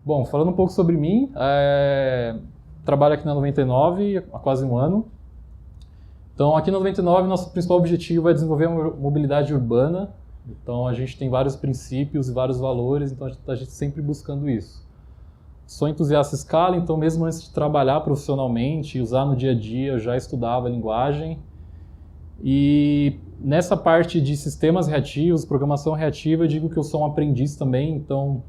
Bom, falando um pouco sobre mim, trabalho aqui na 99 há quase um ano. Então, aqui na 99, nosso principal objetivo é desenvolver uma mobilidade urbana. Então, a gente tem vários princípios e vários valores, então a gente sempre buscando isso. Sou entusiasta Scala, então mesmo antes de trabalhar profissionalmente e usar no dia a dia, eu já estudava a linguagem. E nessa parte de sistemas reativos, programação reativa, eu digo que eu sou um aprendiz também, então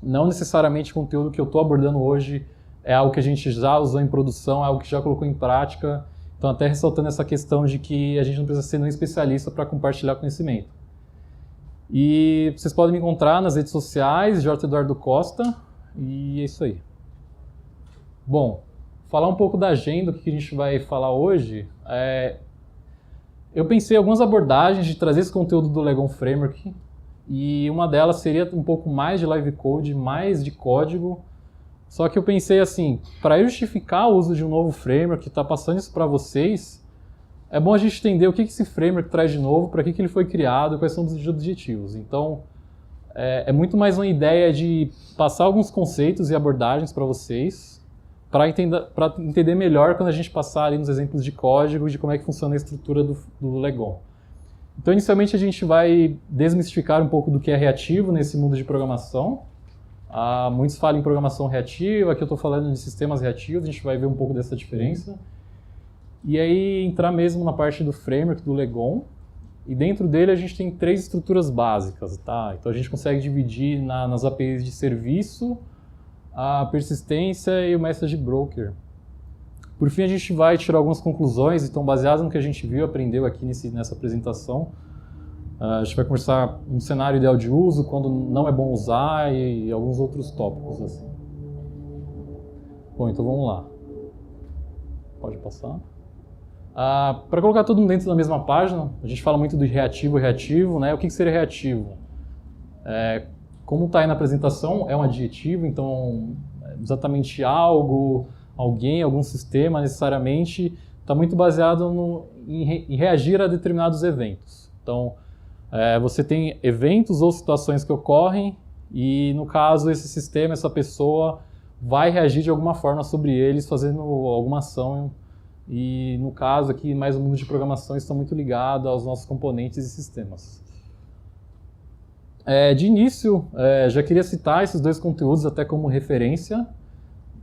não necessariamente o conteúdo que eu estou abordando hoje é algo que a gente já usou em produção, é algo que já colocou em prática. Então, até ressaltando essa questão de que a gente não precisa ser nenhum especialista para compartilhar conhecimento. E vocês podem me encontrar nas redes sociais, J. Eduardo Costa, e é isso aí. Bom, falar um pouco da agenda, o que a gente vai falar hoje. Eu pensei em algumas abordagens de trazer esse conteúdo do Legon Framework, e uma delas seria um pouco mais de live code, mais de código. Só que eu pensei assim, para justificar o uso de um novo framework, está passando isso para vocês, é bom a gente entender o que esse framework traz de novo, para que ele foi criado, quais são os objetivos. Então, é muito mais uma ideia de passar alguns conceitos e abordagens para vocês, para entender melhor quando a gente passar ali nos exemplos de código, de como é que funciona a estrutura do Legon. Então, inicialmente, a gente vai desmistificar um pouco do que é reativo nesse mundo de programação. Muitos falam em programação reativa, aqui eu estou falando de sistemas reativos, a gente vai ver um pouco dessa diferença. E aí, entrar mesmo na parte do framework, do Legon. E dentro dele, a gente tem 3 estruturas básicas, tá? Então, a gente consegue dividir nas APIs de serviço, a persistência e o message broker. Por fim, a gente vai tirar algumas conclusões, então, baseado no que a gente viu, aprendeu aqui nessa apresentação, a gente vai conversar um cenário ideal de uso, quando não é bom usar e alguns outros tópicos. Assim. Bom, então vamos lá. Pode passar. Para colocar todo mundo dentro da mesma página, a gente fala muito do reativo e reativo, né? O que seria reativo? Como está aí na apresentação, é um adjetivo, então exatamente algo, alguém, algum sistema necessariamente, está muito baseado em reagir a determinados eventos. Então, você tem eventos ou situações que ocorrem e, no caso, esse sistema, essa pessoa vai reagir de alguma forma sobre eles, fazendo alguma ação. E, no caso aqui, mais o mundo de programação está muito ligado aos nossos componentes e sistemas. De início, já queria citar esses 2 conteúdos até como referência.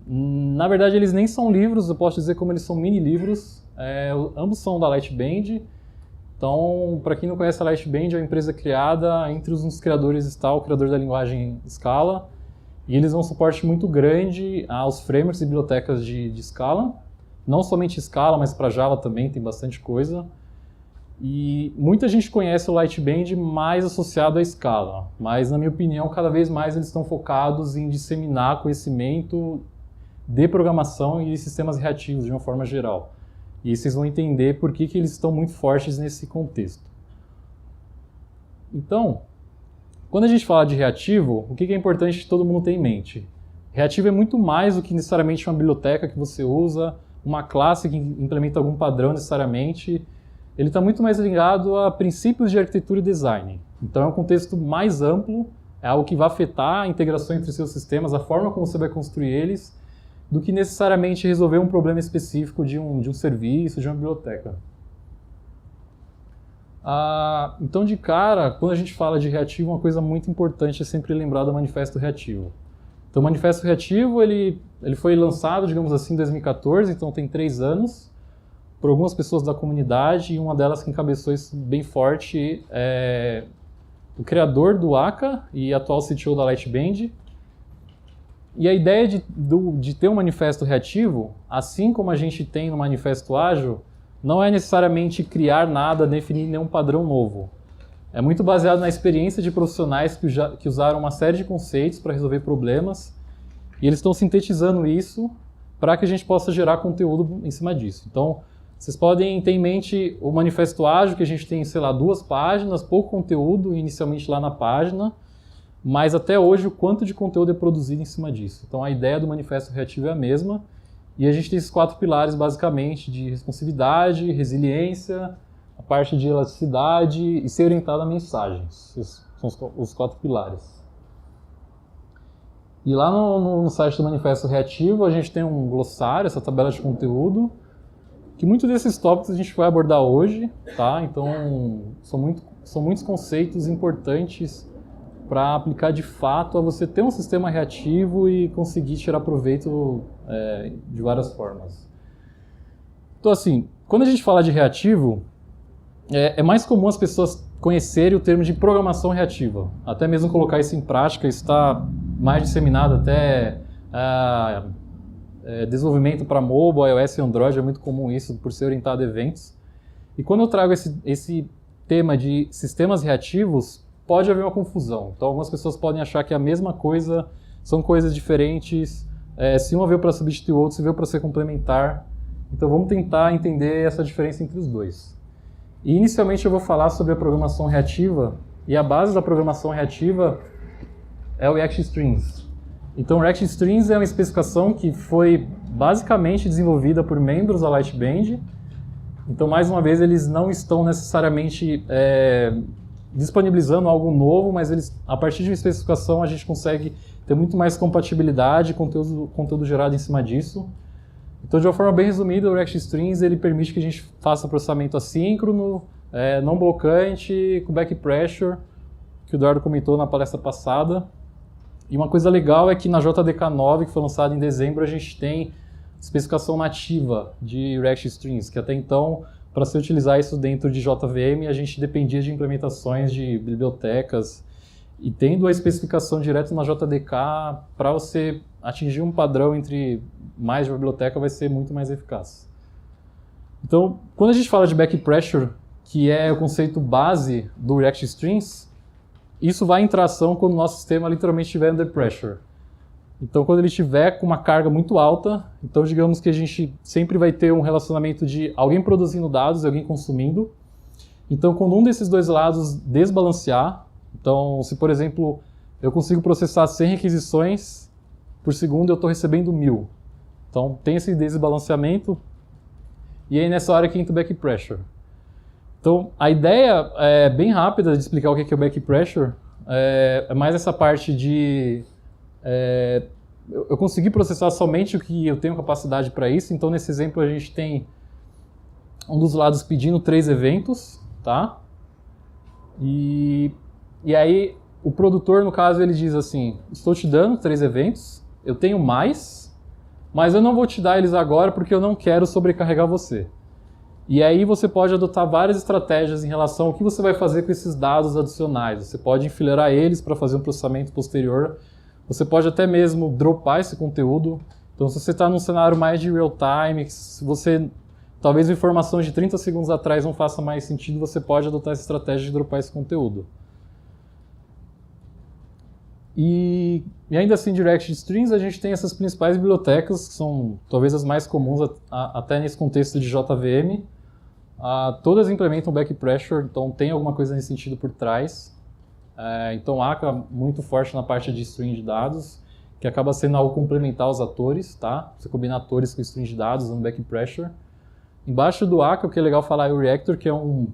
Na verdade, eles nem são livros, eu posso dizer como eles são mini-livros. Ambos são da Lightband. Então, para quem não conhece, a Lightband é uma empresa criada, entre os criadores está o criador da linguagem Scala, e eles dão um suporte muito grande aos frameworks e bibliotecas de Scala, não somente Scala, mas para Java também tem bastante coisa. E muita gente conhece o Lightband mais associado à Scala, mas na minha opinião, cada vez mais eles estão focados em disseminar conhecimento de programação e de sistemas reativos de uma forma geral. E vocês vão entender por que eles estão muito fortes nesse contexto. Então, quando a gente fala de reativo, o que é importante que todo mundo ter em mente? Reativo é muito mais do que necessariamente uma biblioteca que você usa, uma classe que implementa algum padrão necessariamente. Ele está muito mais ligado a princípios de arquitetura e design. Então é um contexto mais amplo, é algo que vai afetar a integração entre seus sistemas, a forma como você vai construir eles, do que necessariamente resolver um problema específico de um serviço, de uma biblioteca. Então, de cara, quando a gente fala de reativo, uma coisa muito importante é sempre lembrar do Manifesto Reativo. Então, o Manifesto Reativo ele foi lançado, digamos assim, em 2014, então tem 3 anos, por algumas pessoas da comunidade, e uma delas que encabeçou isso bem forte é o criador do Akka e atual CTO da Lightband. E a ideia de ter um manifesto reativo, assim como a gente tem no manifesto ágil, não é necessariamente criar nada, definir nenhum padrão novo. É muito baseado na experiência de profissionais que usaram uma série de conceitos para resolver problemas, e eles estão sintetizando isso para que a gente possa gerar conteúdo em cima disso. Então, vocês podem ter em mente o manifesto ágil, que a gente tem, sei lá, 2 páginas, pouco conteúdo inicialmente lá na página, mas até hoje o quanto de conteúdo é produzido em cima disso. Então a ideia do manifesto reativo é a mesma, e a gente tem esses 4 pilares basicamente de responsividade, resiliência, a parte de elasticidade e ser orientado a mensagens. Esses são os 4 pilares. E lá no site do Manifesto Reativo a gente tem um glossário, essa tabela de conteúdo, que muitos desses tópicos a gente vai abordar hoje, tá? Então são muitos conceitos importantes para aplicar de fato a você ter um sistema reativo e conseguir tirar proveito de várias formas. Então assim, quando a gente fala de reativo, é mais comum as pessoas conhecerem o termo de programação reativa. Até mesmo colocar isso em prática, isso está mais disseminado até desenvolvimento para mobile, iOS e Android, é muito comum isso por ser orientado a eventos. E quando eu trago esse tema de sistemas reativos, pode haver uma confusão. Então algumas pessoas podem achar que é a mesma coisa, são coisas diferentes, se um veio para substituir o outro, se veio para ser complementar. Então vamos tentar entender essa diferença entre os dois. E inicialmente eu vou falar sobre a programação reativa, e a base da programação reativa é o React Strings. Então o React Strings é uma especificação que foi basicamente desenvolvida por membros da Lightband. Então mais uma vez eles não estão necessariamente disponibilizando algo novo, mas a partir de uma especificação a gente consegue ter muito mais compatibilidade, conteúdo gerado em cima disso. Então, de uma forma bem resumida, o React Strings ele permite que a gente faça processamento assíncrono, não blocante, com back pressure, que o Eduardo comentou na palestra passada. E uma coisa legal é que na JDK 9, que foi lançada em dezembro, a gente tem especificação nativa de React Strings, que até então, para se utilizar isso dentro de JVM, a gente dependia de implementações de bibliotecas. E tendo a especificação direto na JDK, para você atingir um padrão entre mais de uma biblioteca, vai ser muito mais eficaz. Então, quando a gente fala de back pressure, que é o conceito base do React Strings, isso vai entrar ação quando o nosso sistema literalmente estiver under pressure. Então, quando ele estiver com uma carga muito alta, então digamos que a gente sempre vai ter um relacionamento de alguém produzindo dados e alguém consumindo. Então, quando um desses dois lados desbalancear, então, se, por exemplo, eu consigo processar 100 requisições por segundo, eu estou recebendo 1000. Então, tem esse desbalanceamento. E aí, nessa hora que entra o back pressure. Então, a ideia é bem rápida de explicar o que é o back pressure. É mais essa parte de eu conseguir processar somente o que eu tenho capacidade para isso. Então, nesse exemplo, a gente tem um dos lados pedindo 3 eventos, tá? E aí, o produtor, no caso, ele diz assim, estou te dando 3 eventos, eu tenho mais, mas eu não vou te dar eles agora porque eu não quero sobrecarregar você. E aí você pode adotar várias estratégias em relação ao que você vai fazer com esses dados adicionais. Você pode enfileirar eles para fazer um processamento posterior, você pode até mesmo dropar esse conteúdo. Então, se você está num cenário mais de real-time, se você... talvez a informação de 30 segundos atrás não faça mais sentido, você pode adotar essa estratégia de dropar esse conteúdo. E ainda assim, de React Strings, a gente tem essas principais bibliotecas, que são talvez as mais comuns até nesse contexto de JVM. Todas implementam back pressure, então tem alguma coisa nesse sentido por trás. Então, Akka muito forte na parte de string de dados, que acaba sendo algo complementar aos atores, tá? Você combina atores com string de dados usando back pressure. Embaixo do Akka, o que é legal falar é o Reactor, que é um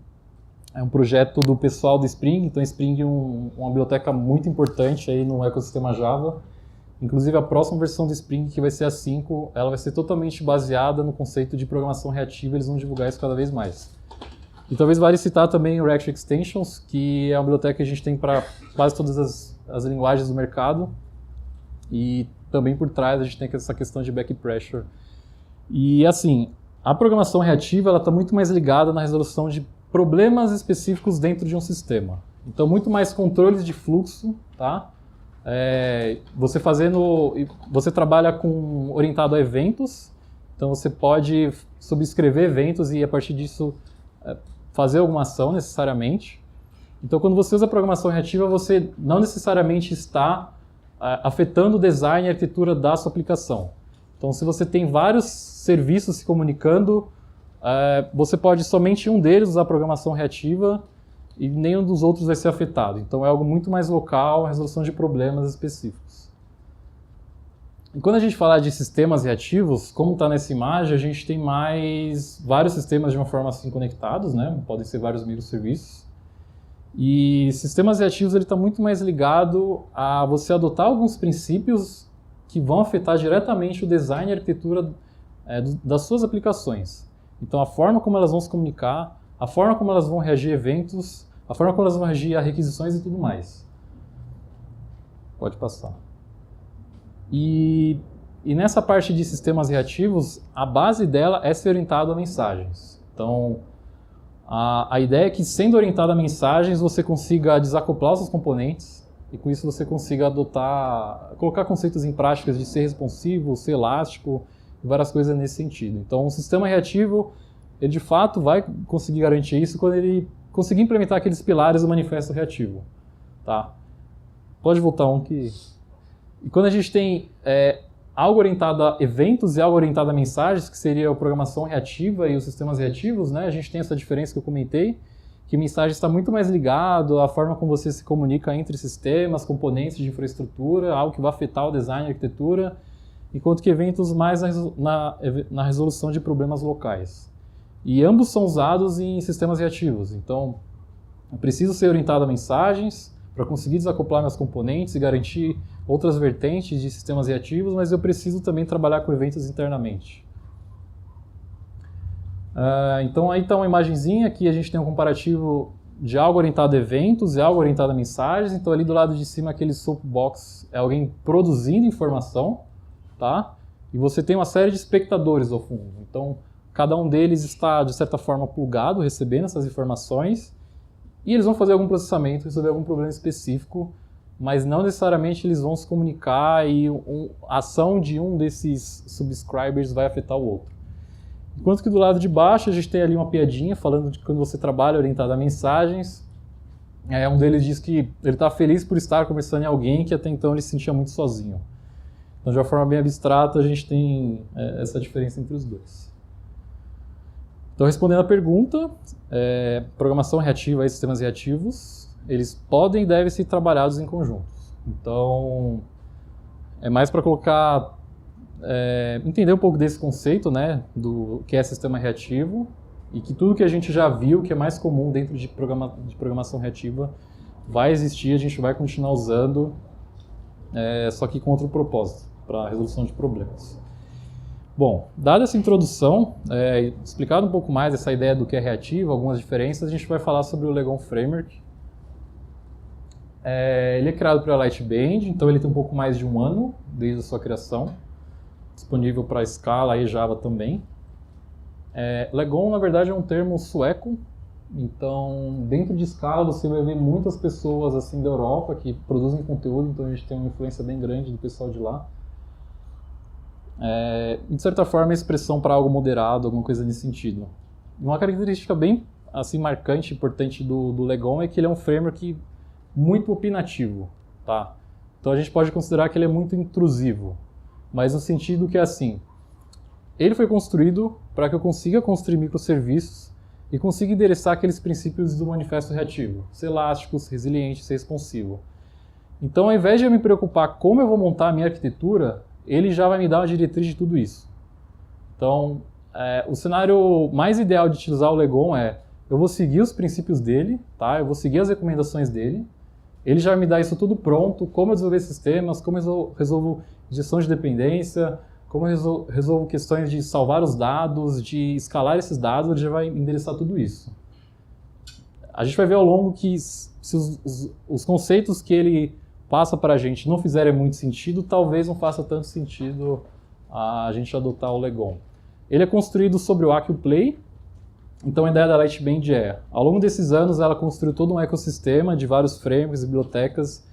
projeto do pessoal do Spring. Então, Spring é uma biblioteca muito importante aí no ecossistema Java. Inclusive, a próxima versão do Spring, que vai ser a 5, ela vai ser totalmente baseada no conceito de programação reativa. Eles vão divulgar isso cada vez mais. E talvez vale citar também o React Extensions, que é uma biblioteca que a gente tem para quase todas as linguagens do mercado. E também por trás a gente tem essa questão de back pressure. E assim, a programação reativa está muito mais ligada na resolução de problemas específicos dentro de um sistema. Então, muito mais controles de fluxo, tá? Você trabalha orientado a eventos, então você pode subscrever eventos e a partir disso fazer alguma ação necessariamente. Então, quando você usa programação reativa, você não necessariamente está afetando o design e a arquitetura da sua aplicação. Então, se você tem vários serviços se comunicando, você pode somente um deles usar programação reativa e nenhum dos outros vai ser afetado. Então é algo muito mais local, a resolução de problemas específicos. E quando a gente fala de sistemas reativos, como está nessa imagem, a gente tem vários sistemas de uma forma assim conectados, né? Podem ser vários microserviços. E sistemas reativos ele está muito mais ligado a você adotar alguns princípios que vão afetar diretamente o design e a arquitetura das suas aplicações. Então a forma como elas vão se comunicar, a forma como elas vão reagir a eventos, a forma como elas vão reagir a requisições e tudo mais. Pode passar. E nessa parte de sistemas reativos, a base dela é ser orientado a mensagens. Então, a ideia é que, sendo orientado a mensagens, você consiga desacoplar os seus componentes e, com isso, você consiga colocar conceitos em práticas de ser responsivo, ser elástico e várias coisas nesse sentido. Então, um sistema reativo, ele de fato vai conseguir garantir isso quando ele conseguir implementar aqueles pilares do manifesto reativo. Tá? Pode voltar um que... E quando a gente tem algo orientado a eventos e algo orientado a mensagens, que seria a programação reativa e os sistemas reativos, né? A gente tem essa diferença que eu comentei, que mensagem está muito mais ligado à forma como você se comunica entre sistemas, componentes de infraestrutura, algo que vai afetar o design e a arquitetura, enquanto que eventos mais na resolução de problemas locais. E ambos são usados em sistemas reativos, então eu preciso ser orientado a mensagens para conseguir desacoplar meus componentes e garantir outras vertentes de sistemas reativos, mas eu preciso também trabalhar com eventos internamente. Então aí está uma imagenzinha, aqui a gente tem um comparativo de algo orientado a eventos e algo orientado a mensagens. Então ali do lado de cima aquele soapbox é alguém produzindo informação, tá? E você tem uma série de espectadores ao fundo. Então cada um deles está de certa forma plugado, recebendo essas informações, e eles vão fazer algum processamento, resolver algum problema específico, mas não necessariamente eles vão se comunicar e a ação de um desses subscribers vai afetar o outro. Enquanto que do lado de baixo a gente tem ali uma piadinha falando de quando você trabalha orientado a mensagens. Um deles diz que ele está feliz por estar conversando em alguém que até então ele se sentia muito sozinho. Então, de uma forma bem abstrata, a gente tem essa diferença entre os dois. Então, respondendo à pergunta, programação reativa e sistemas reativos, eles podem e devem ser trabalhados em conjunto. Então, é mais para colocar, entender um pouco desse conceito, né, do que é sistema reativo, e que tudo que a gente já viu, que é mais comum dentro de programação reativa, vai existir, a gente vai continuar usando, só que com outro propósito, para a resolução de problemas. Bom, dada essa introdução, explicado um pouco mais essa ideia do que é reativo, algumas diferenças, a gente vai falar sobre o Legon Framework. Ele é criado pela Lightband, então ele tem um pouco mais de um ano desde a sua criação, disponível para Scala e Java também. Legon, na verdade, é um termo sueco, então dentro de Scala você vai ver muitas pessoas assim da Europa que produzem conteúdo, então a gente tem uma influência bem grande do pessoal de lá. De certa forma, a expressão para algo moderado, alguma coisa nesse sentido. Uma característica bem assim, marcante, importante do Legon é que ele é um framework muito opinativo. Tá? Então a gente pode considerar que ele é muito intrusivo, mas no sentido que é assim, ele foi construído para que eu consiga construir microserviços e consiga endereçar aqueles princípios do manifesto reativo, ser elástico, ser resiliente, ser responsivo. Então, ao invés de eu me preocupar como eu vou montar a minha arquitetura, ele já vai me dar uma diretriz de tudo isso. Então, o cenário mais ideal de utilizar o Legon eu vou seguir os princípios dele, tá? Eu vou seguir as recomendações dele, ele já vai me dá isso tudo pronto, como eu desenvolver sistemas, como eu resolvo gestão de dependência, como eu resolvo questões de salvar os dados, de escalar esses dados, ele já vai endereçar tudo isso. A gente vai ver ao longo que se os conceitos que ele passa para a gente não fizerem muito sentido, talvez não faça tanto sentido a gente adotar o Legon. Ele é construído sobre o AquaPlay, então a ideia da Lightband ao longo desses anos ela construiu todo um ecossistema de vários frameworks e bibliotecas,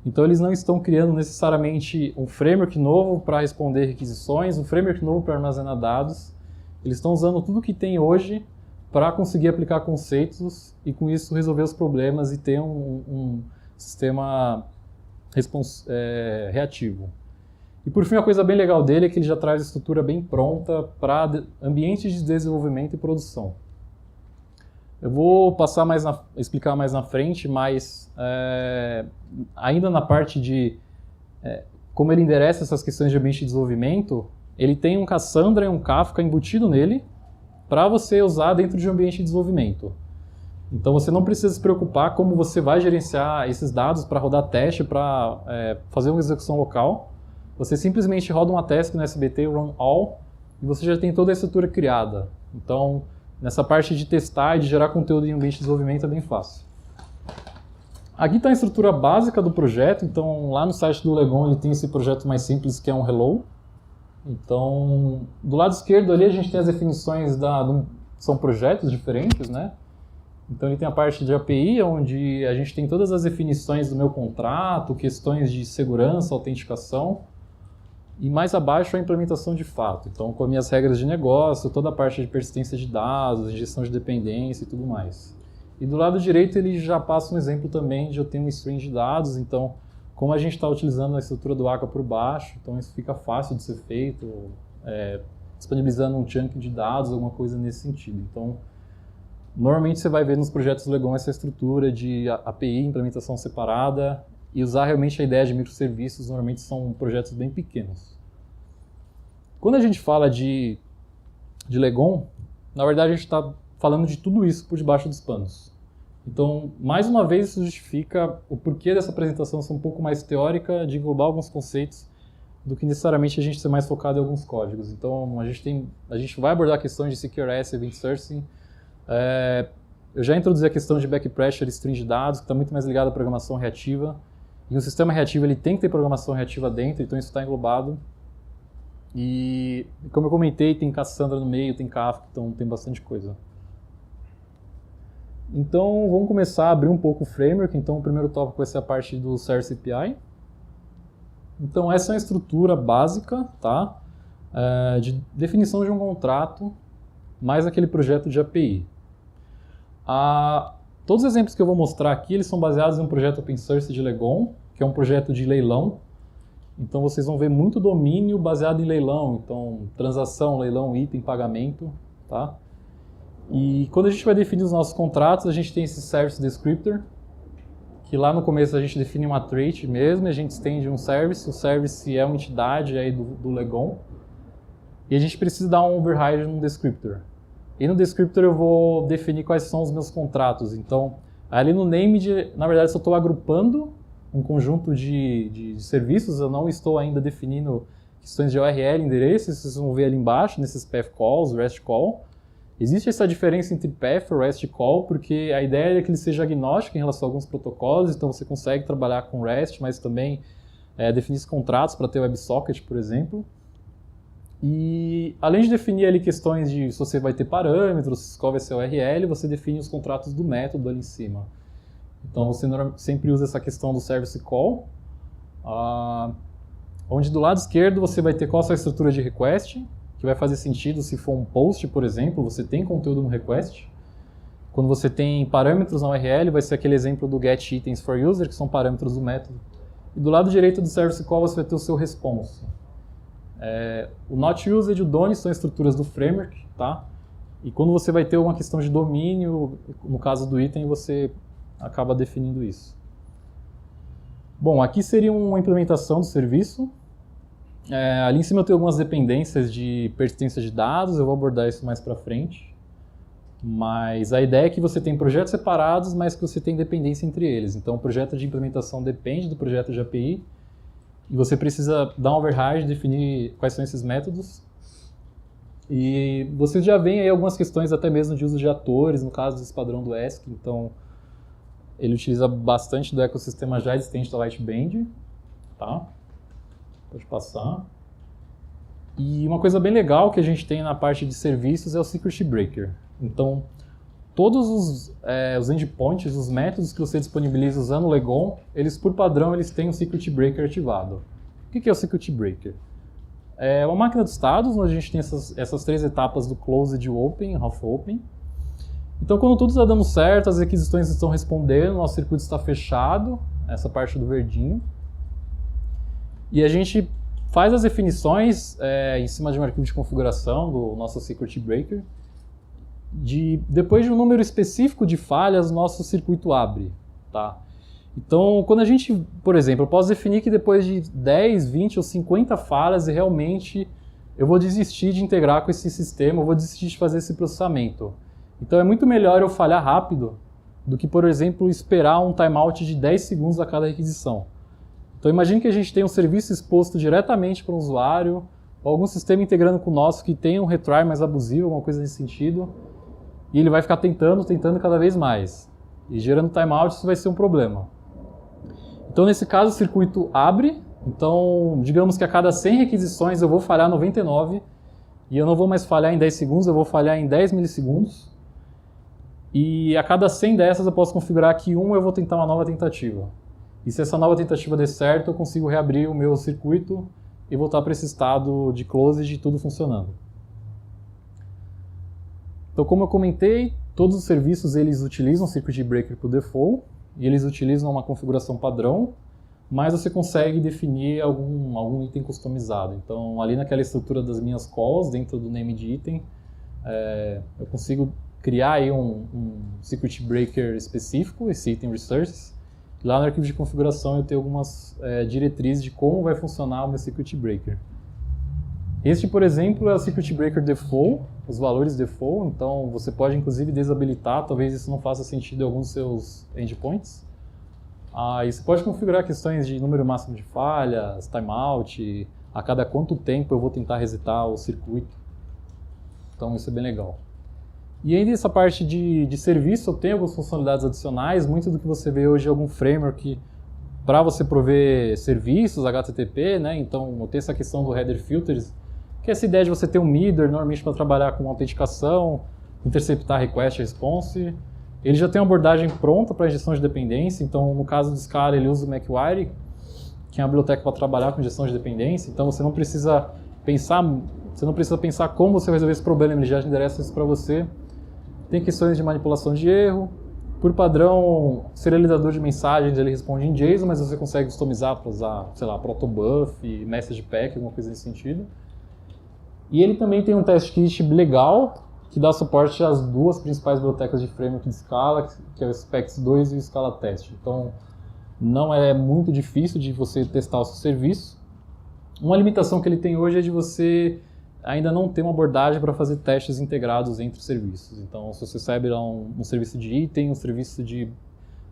então eles não estão criando necessariamente um framework novo para responder requisições, um framework novo para armazenar dados, eles estão usando tudo que tem hoje para conseguir aplicar conceitos e com isso resolver os problemas e ter um sistema reativo. E por fim, a coisa bem legal dele é que ele já traz a estrutura bem pronta para ambientes de desenvolvimento e produção. Eu vou explicar mais na frente, mas ainda na parte de como ele endereça essas questões de ambiente de desenvolvimento, ele tem um Cassandra e um Kafka embutido nele para você usar dentro de um ambiente de desenvolvimento. Então você não precisa se preocupar como você vai gerenciar esses dados para rodar teste, para fazer uma execução local. Você simplesmente roda uma task no SBT run all e você já tem toda a estrutura criada. Então, nessa parte de testar e de gerar conteúdo em ambiente de desenvolvimento é bem fácil. Aqui está a estrutura básica do projeto. Então, lá no site do Legon ele tem esse projeto mais simples que é um Hello. Então, do lado esquerdo ali a gente tem as definições são projetos diferentes, né? Então ele tem a parte de API, onde a gente tem todas as definições do meu contrato, questões de segurança, autenticação, e mais abaixo a implementação de fato. Então com as minhas regras de negócio, toda a parte de persistência de dados, gestão de dependência e tudo mais. E do lado direito ele já passa um exemplo também de eu tenho um string de dados, então como a gente está utilizando a estrutura do Akka por baixo, então isso fica fácil de ser feito, disponibilizando um chunk de dados, alguma coisa nesse sentido. Então, normalmente você vai ver nos projetos Legon essa estrutura de API, implementação separada, e usar realmente a ideia de microserviços, normalmente são projetos bem pequenos. Quando a gente fala de Legon, na verdade a gente está falando de tudo isso por debaixo dos panos. Então, mais uma vez, isso justifica o porquê dessa apresentação ser um pouco mais teórica, de englobar alguns conceitos, do que necessariamente a gente ser mais focado em alguns códigos. Então, a gente vai abordar questões de CQRS, Event Sourcing. Eu já introduzi a questão de Back Pressure, string de dados, que está muito mais ligado à programação reativa. E um sistema reativo ele tem que ter programação reativa dentro, então isso está englobado. E, como eu comentei, tem Cassandra no meio, tem Kafka, então tem bastante coisa. Então, vamos começar a abrir um pouco o framework. Então, o primeiro tópico vai ser a parte do Service API. Então, essa é a estrutura básica, tá? De definição de um contrato, mais aquele projeto de API. Todos os exemplos que eu vou mostrar aqui, eles são baseados em um projeto open source de Legon, que é um projeto de leilão. Então, vocês vão ver muito domínio baseado em leilão. Então, transação, leilão, item, pagamento, tá? E quando a gente vai definir os nossos contratos, a gente tem esse Service Descriptor, que lá no começo a gente define uma trait mesmo, e a gente estende um service. O service é uma entidade aí do Legon. E a gente precisa dar um override no descriptor. E no descriptor eu vou definir quais são os meus contratos. Então, ali no named, na verdade, eu estou agrupando um conjunto de serviços. Eu não estou ainda definindo questões de URL, endereço. Vocês vão ver ali embaixo, nesses path calls, REST call. Existe essa diferença entre path e REST call, porque a ideia é que ele seja agnóstico em relação a alguns protocolos. Então, você consegue trabalhar com REST, mas também definir contratos para ter WebSocket, por exemplo. E além de definir ali questões de se você vai ter parâmetros, qual vai ser a URL, você define os contratos do método ali em cima. Então você sempre usa essa questão do service call, onde do lado esquerdo você vai ter qual a sua estrutura de request, que vai fazer sentido se for um post, por exemplo, você tem conteúdo no request. Quando você tem parâmetros na URL, vai ser aquele exemplo do get items for user, que são parâmetros do método. E do lado direito do service call você vai ter o seu response. O not used e o done são estruturas do framework, tá? E quando você vai ter uma questão de domínio, no caso do item, você acaba definindo isso. Bom, aqui seria uma implementação do serviço. Ali em cima eu tenho algumas dependências de persistência de dados, eu vou abordar isso mais para frente. Mas a ideia é que você tem projetos separados, mas que você tem dependência entre eles. Então o projeto de implementação depende do projeto de API, e você precisa dar um override, definir quais são esses métodos. E vocês já veem aí algumas questões até mesmo de uso de atores, no caso desse padrão do ESC. Então, ele utiliza bastante do ecossistema já existente da Lightband. Tá? Pode passar. E uma coisa bem legal que a gente tem na parte de serviços é o Security Breaker. Então, todos os endpoints, os métodos que você disponibiliza usando o Legon, eles por padrão eles têm um Security Breaker ativado. O que é o Security Breaker? É uma máquina de estados, onde a gente tem essas três etapas do Closed, Open e Half Open. Então, quando tudo está dando certo, as requisições estão respondendo, o nosso circuito está fechado, essa parte do verdinho. E a gente faz as definições em cima de um arquivo de configuração do nosso Security Breaker. Depois de um número específico de falhas, nosso circuito abre. Tá? Então, quando a gente, por exemplo, eu posso definir que depois de 10, 20 ou 50 falhas, realmente eu vou desistir de integrar com esse sistema, eu vou desistir de fazer esse processamento. Então, é muito melhor eu falhar rápido do que, por exemplo, esperar um timeout de 10 segundos a cada requisição. Então imagine que a gente tem um serviço exposto diretamente para o usuário, ou algum sistema integrando com o nosso que tem um retry mais abusivo, alguma coisa nesse sentido, e ele vai ficar tentando cada vez mais. E gerando timeout, isso vai ser um problema. Então nesse caso o circuito abre, então digamos que a cada 100 requisições eu vou falhar 99, e eu não vou mais falhar em 10 segundos, eu vou falhar em 10 milissegundos. E a cada 100 dessas eu posso configurar que eu vou tentar uma nova tentativa. E se essa nova tentativa der certo, eu consigo reabrir o meu circuito e voltar para esse estado de closed de tudo funcionando. Então, como eu comentei, todos os serviços eles utilizam Circuit Breaker por default, e eles utilizam uma configuração padrão, mas você consegue definir algum item customizado. Então, ali naquela estrutura das minhas calls, dentro do name de item, eu consigo criar aí um Circuit Breaker específico, esse item resources. Lá no arquivo de configuração eu tenho algumas diretrizes de como vai funcionar o meu Circuit Breaker. Este, por exemplo, é o Circuit Breaker default, os valores default, então você pode inclusive desabilitar, talvez isso não faça sentido em alguns dos seus endpoints. E você pode configurar questões de número máximo de falhas, timeout, a cada quanto tempo eu vou tentar resetar o circuito. Então isso é bem legal. E ainda essa parte de serviço, eu tenho algumas funcionalidades adicionais, muito do que você vê hoje é algum framework para você prover serviços, HTTP, né? Então eu tenho essa questão do header filters, que é essa ideia de você ter um middle, normalmente para trabalhar com autenticação, interceptar request e response. Ele já tem uma abordagem pronta para injeção de dependência, então no caso do Scala ele usa o MacWire, que é uma biblioteca para trabalhar com injeção de dependência, então você não precisa pensar como você vai resolver esse problema, ele já endereça isso para você. Tem questões de manipulação de erro. Por padrão, serializador de mensagens ele responde em JSON, mas você consegue customizar para usar, sei lá, protobuf, message pack, alguma coisa nesse sentido. E ele também tem um test kit legal, que dá suporte às duas principais bibliotecas de framework de Scala, que é o Spex2 e o Scala Test. Então, não é muito difícil de você testar o seu serviço. Uma limitação que ele tem hoje é de você ainda não ter uma abordagem para fazer testes integrados entre os serviços. Então, se você recebe lá um serviço de item, um serviço de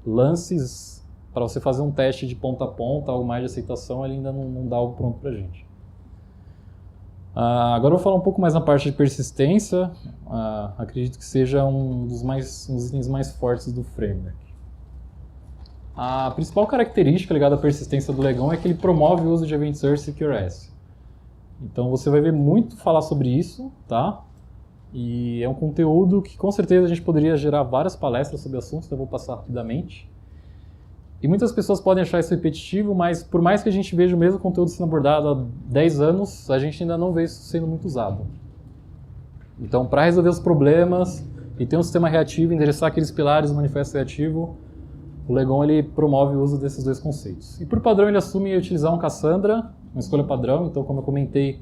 lances, para você fazer um teste de ponta a ponta, algo mais de aceitação, ele ainda não dá algo pronto para a gente. Agora eu vou falar um pouco mais na parte de persistência. Acredito que seja um dos itens mais fortes do framework. A principal característica ligada à persistência do Legão é que ele promove o uso de Event Source SecureS. Então você vai ver muito falar sobre isso, tá? E é um conteúdo que com certeza a gente poderia gerar várias palestras sobre o assunto, então eu vou passar rapidamente. E muitas pessoas podem achar isso repetitivo, mas por mais que a gente veja o mesmo conteúdo sendo abordado há 10 anos, a gente ainda não vê isso sendo muito usado. Então, para resolver os problemas e ter um sistema reativo, endereçar aqueles pilares do manifesto reativo, o Legon ele promove o uso desses dois conceitos. E por padrão ele assume utilizar um Cassandra, uma escolha padrão, então como eu comentei,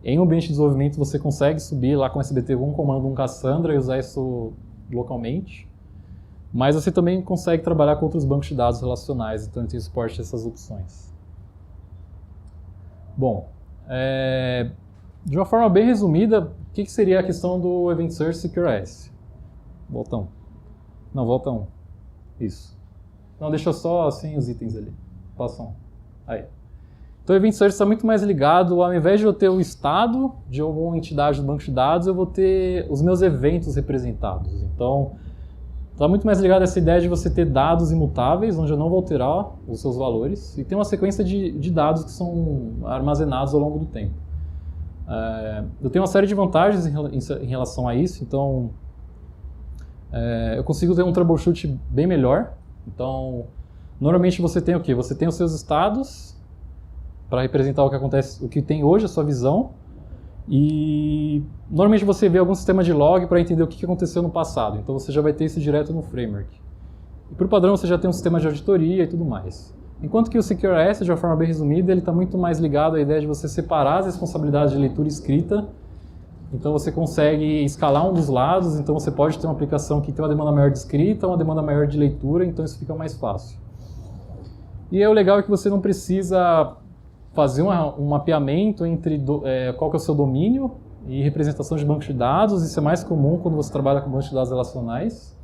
em um ambiente de desenvolvimento você consegue subir lá com SBT um comando, um Cassandra e usar isso localmente. Mas você também consegue trabalhar com outros bancos de dados relacionais, então ele tem suporte a essas opções. Bom, de uma forma bem resumida, o que seria a questão do Event Source SecureS? Volta um. Não, volta um. Isso. Não, deixa só assim os itens ali. Passa um. Aí. Então o Event Source está muito mais ligado, ao invés de eu ter o estado de alguma entidade do banco de dados, eu vou ter os meus eventos representados. Então, está muito mais ligado a essa ideia de você ter dados imutáveis, onde eu não vou alterar os seus valores, e tem uma sequência de dados que são armazenados ao longo do tempo. Eu tenho uma série de vantagens em relação a isso, então eu consigo ter um troubleshoot bem melhor. Então, normalmente você tem o quê? Você tem os seus estados para representar o que acontece, o que tem hoje, a sua visão, e normalmente você vê algum sistema de log para entender o que aconteceu no passado, então você já vai ter isso direto no framework. E por padrão você já tem um sistema de auditoria e tudo mais. Enquanto que o SecureS, de uma forma bem resumida, ele está muito mais ligado à ideia de você separar as responsabilidades de leitura e escrita. Então você consegue escalar um dos lados, então você pode ter uma aplicação que tem uma demanda maior de escrita, uma demanda maior de leitura, então isso fica mais fácil. E o legal é que você não precisa fazer um mapeamento entre qual que é o seu domínio e representação de bancos de dados. Isso é mais comum quando você trabalha com bancos de dados relacionais.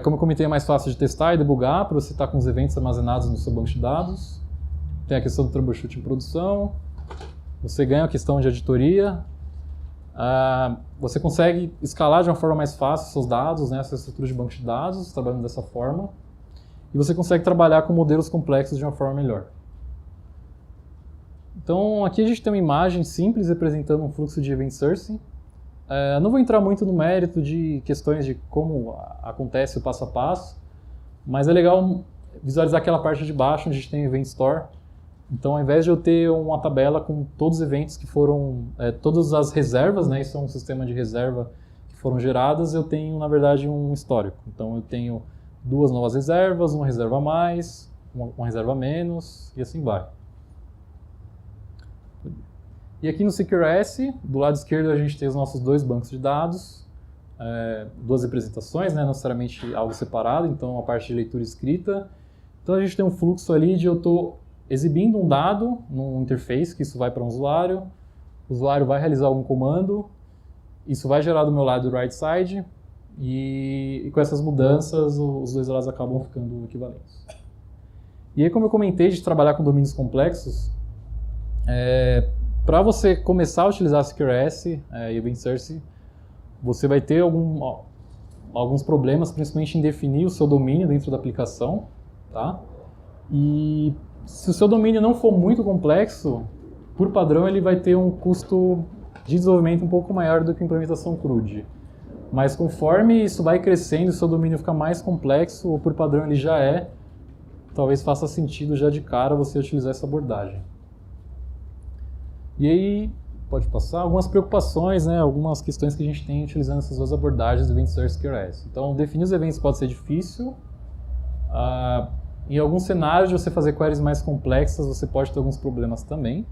Como eu comentei, é mais fácil de testar e debugar para você estar com os eventos armazenados no seu banco de dados. Tem a questão do troubleshoot em produção. Você ganha a questão de auditoria. Você consegue escalar de uma forma mais fácil seus dados, né, a sua estrutura de banco de dados, trabalhando dessa forma. E você consegue trabalhar com modelos complexos de uma forma melhor. Então, aqui a gente tem uma imagem simples representando um fluxo de event sourcing. Não vou entrar muito no mérito de questões de como acontece o passo a passo, mas é legal visualizar aquela parte de baixo onde a gente tem o Event Store. Então, ao invés de eu ter uma tabela com todos os eventos que foram, todas as reservas, né, isso é um sistema de reserva que foram geradas, eu tenho, na verdade, um histórico. Então, eu tenho 2 novas reservas, uma reserva a mais, uma reserva a menos, e assim vai. E aqui no SecureS, do lado esquerdo, a gente tem os nossos 2 bancos de dados, 2 representações, né, não necessariamente algo separado, então a parte de leitura e escrita. Então a gente tem um fluxo ali de eu estou exibindo um dado num interface, que isso vai para um usuário, o usuário vai realizar algum comando, isso vai gerar do meu lado do right side, e com essas mudanças os 2 lados acabam ficando equivalentes. E aí, como eu comentei de trabalhar com domínios complexos, para você começar a utilizar SecureS e Event Source, você vai ter alguns problemas, principalmente em definir o seu domínio dentro da aplicação, tá? E se o seu domínio não for muito complexo, por padrão ele vai ter um custo de desenvolvimento um pouco maior do que a implementação CRUD. Mas conforme isso vai crescendo, o seu domínio fica mais complexo, ou por padrão ele já talvez faça sentido já de cara você utilizar essa abordagem. E aí, pode passar, algumas preocupações, né, algumas questões que a gente tem utilizando essas 2 abordagens do Event Source e SecureS. Então, definir os eventos pode ser difícil. Em alguns cenários de você fazer queries mais complexas, você pode ter alguns problemas também.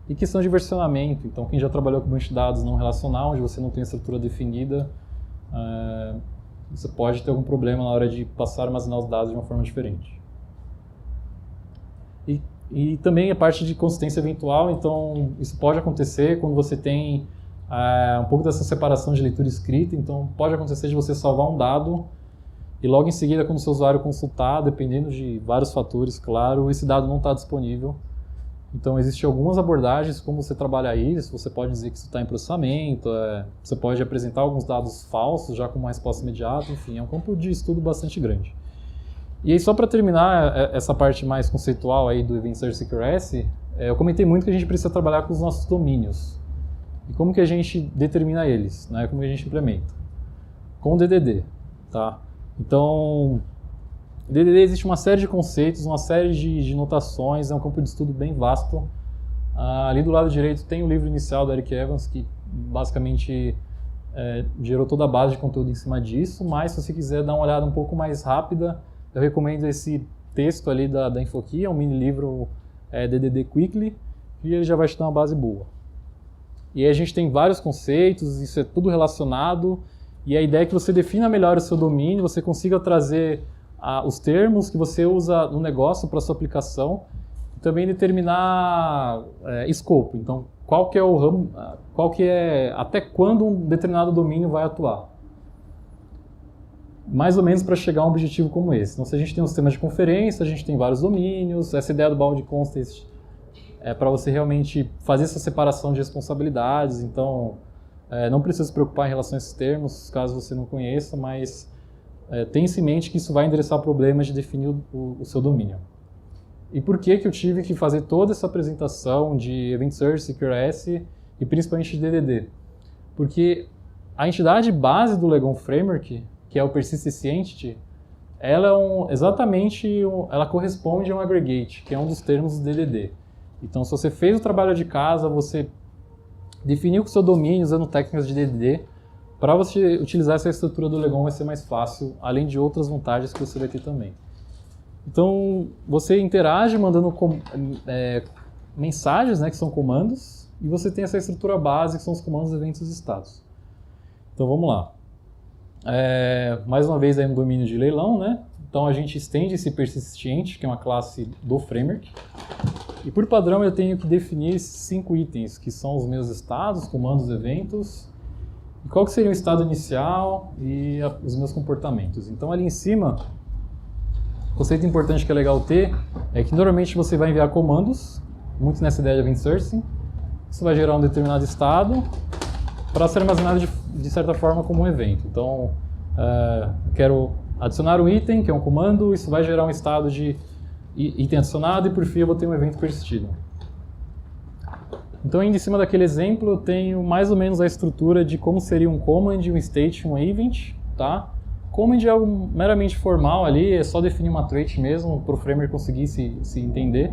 E questão de versionamento. Então, quem já trabalhou com banco de dados não relacional, onde você não tem a estrutura definida, você pode ter algum problema na hora de passar a armazenar os dados de uma forma diferente. E também a parte de consistência eventual, então isso pode acontecer quando você tem um pouco dessa separação de leitura e escrita, então pode acontecer de você salvar um dado e logo em seguida, quando o seu usuário consultar, dependendo de vários fatores, claro, esse dado não está disponível. Então existem algumas abordagens como você trabalha isso, você pode dizer que isso está em processamento, você pode apresentar alguns dados falsos já com uma resposta imediata, enfim, é um campo de estudo bastante grande. E aí, só para terminar essa parte mais conceitual aí do Event Source SecureS, eu comentei muito que a gente precisa trabalhar com os nossos domínios. E como que a gente determina eles, né? Como que a gente implementa? Com o DDD, tá? Então, no DDD existe uma série de conceitos, uma série de notações, é um campo de estudo bem vasto. Ali do lado direito tem o livro inicial do Eric Evans, que basicamente gerou toda a base de conteúdo em cima disso, mas se você quiser dar uma olhada um pouco mais rápida, eu recomendo esse texto ali da Infoquia, é um mini livro DDD Quickly, e ele já vai te dar uma base boa. E aí a gente tem vários conceitos, isso é tudo relacionado, e a ideia é que você defina melhor o seu domínio, você consiga trazer os termos que você usa no negócio para a sua aplicação, e também determinar escopo. Então, qual que é o ramo, até quando um determinado domínio vai atuar. Mais ou menos para chegar a um objetivo como esse. Então, se a gente tem um sistema de conferência, a gente tem vários domínios, essa ideia do bound context é para você realmente fazer essa separação de responsabilidades, então não precisa se preocupar em relação a esses termos, caso você não conheça, mas tenha-se em mente que isso vai endereçar problemas de definir o seu domínio. E por que eu tive que fazer toda essa apresentação de Event Source, SecureS e principalmente de DDD? Porque a entidade base do Legon Framework, que é o Persistence Entity, ela ela corresponde a um aggregate, que é um dos termos do DDD. Então, se você fez o trabalho de casa, você definiu o seu domínio usando técnicas de DDD, para você utilizar essa estrutura do Legon vai ser mais fácil, além de outras vantagens que você vai ter também. Então, você interage mandando mensagens, né, que são comandos, e você tem essa estrutura base, que são os comandos, eventos e status. Então, vamos lá. Mais uma vez, aí um domínio de leilão, né? Então, a gente estende esse persistente, que é uma classe do framework. E, por padrão, eu tenho que definir esses 5 itens, que são os meus estados, comandos, eventos. E qual que seria o estado inicial e os meus comportamentos. Então ali em cima, o conceito importante que é legal ter é que normalmente você vai enviar comandos, muito nessa ideia de event sourcing, isso vai gerar um determinado estado para ser armazenado de certa forma como um evento. Então, eu quero adicionar um item, que é um comando, isso vai gerar um estado de item adicionado e por fim eu vou ter um evento persistido. Então, indo em cima daquele exemplo, eu tenho mais ou menos a estrutura de como seria um command, um state, um event, tá? Command é algo meramente formal ali, é só definir uma trait mesmo, para o framework conseguir se entender.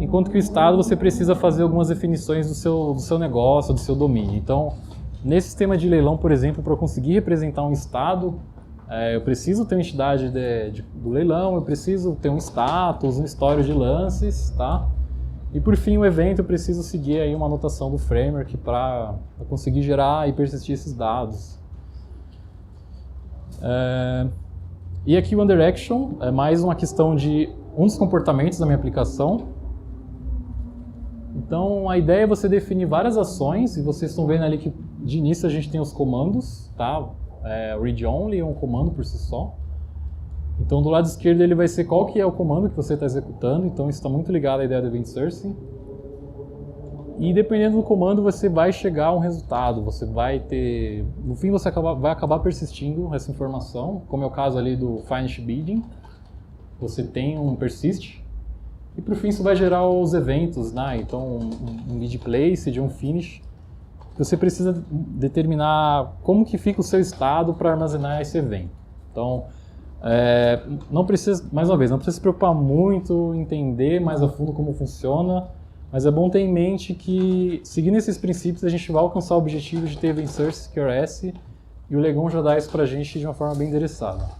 Enquanto que o estado você precisa fazer algumas definições do seu negócio, do seu domínio. Então, nesse sistema de leilão, por exemplo, para eu conseguir representar um estado, eu preciso ter uma entidade do leilão, eu preciso ter um status, um histórico de lances, tá? E por fim, o evento, eu preciso seguir aí uma anotação do framework para conseguir gerar e persistir esses dados. E aqui o under action é mais uma questão de um dos comportamentos da minha aplicação. Então a ideia é você definir várias ações, e vocês estão vendo ali que de início a gente tem os comandos, tá? Read only é um comando por si só. Então do lado esquerdo ele vai ser qual que é o comando que você está executando, então isso está muito ligado à ideia do event sourcing. E dependendo do comando você vai chegar a um resultado, você vai ter... No fim você vai acabar persistindo essa informação, como é o caso ali do finish bidding. Você tem um persist, e por fim isso vai gerar os eventos, né? Então um bid place, de um finish. Você precisa determinar como que fica o seu estado para armazenar esse evento. Então, não precisa, mais uma vez, não precisa se preocupar muito em entender mais a fundo como funciona, mas é bom ter em mente que, seguindo esses princípios, a gente vai alcançar o objetivo de ter event source QRS, e o Legon já dá isso para a gente de uma forma bem endereçada.